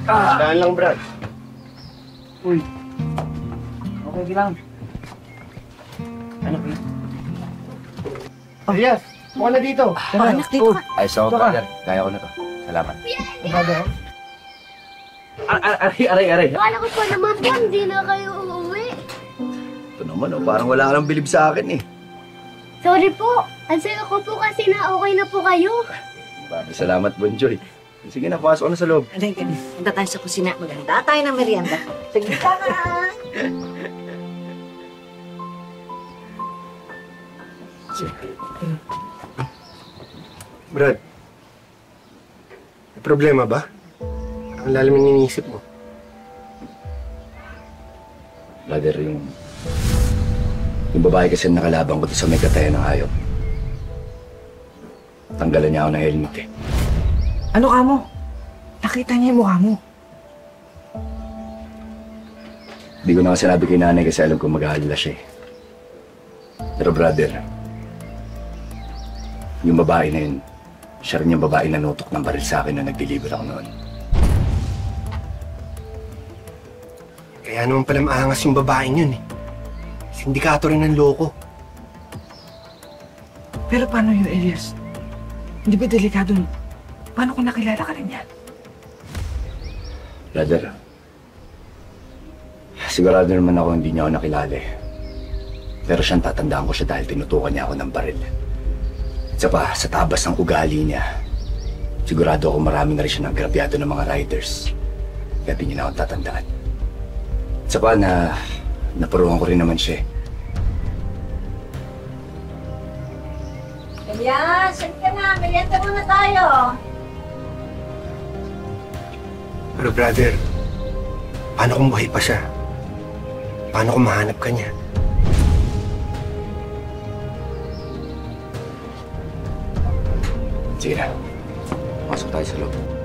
Daan lang, Brad. Uy. Okay lang. Ano ba yun? Elias, buka na dito. Anak, dito ka. Ay, so, brother. Kaya ko na to. Salamat. Aray. Akala ko pa naman po, hindi na kayo uuwi. Ito naman, oh, parang wala ka nang bilib sa akin eh. Sorry po. Ang saya ko po kasi na okay na po kayo. Maraming salamat, Bonjoy. Sige na, pasok ko na sa loob. Aray, punta tayo sa kusina. Maganda tayo ng merienda. Sige ka na. Brad, may problema ba? Ang lalim ng iniisip mo. Brother, yung babae kasi nakalaban ko doon sa may katayan ng hayop. Tanggalan niya ako ng helmet eh. Ano ka mo? Nakita niya yung mukha mo. Hindi ko na nga sinabi kay nanay kasi alam ko mag-aalala siya eh. Pero brother, yung babae na yun, siya rin yung babae na nutok ng baril sa akin na nag-deliver ako noon. Kaya naman pala maangas yung babaeng yun eh. Sindikato rin ng loko. Pero paano yun, Elias? Hindi ba delikado? Paano kung nakilala ka rin yan? Brother, sigurado naman ako hindi niya ako nakilala eh. Pero siyang tatandaan ko siya dahil tinutukan niya ako ng baril. Isa pa, sa tabas ng ugali niya, sigurado ako marami na rin siya nagrabyado ng mga riders. Kaya di niya na akong tatandaan. Isa pa na naparuhan ko rin naman siya. Elias, saan ka na? Merienda muna tayo. Pero brother, paano kung buhay pa siya? Paano kung mahanap ka niya? Sige na, pasok tayo sa loob.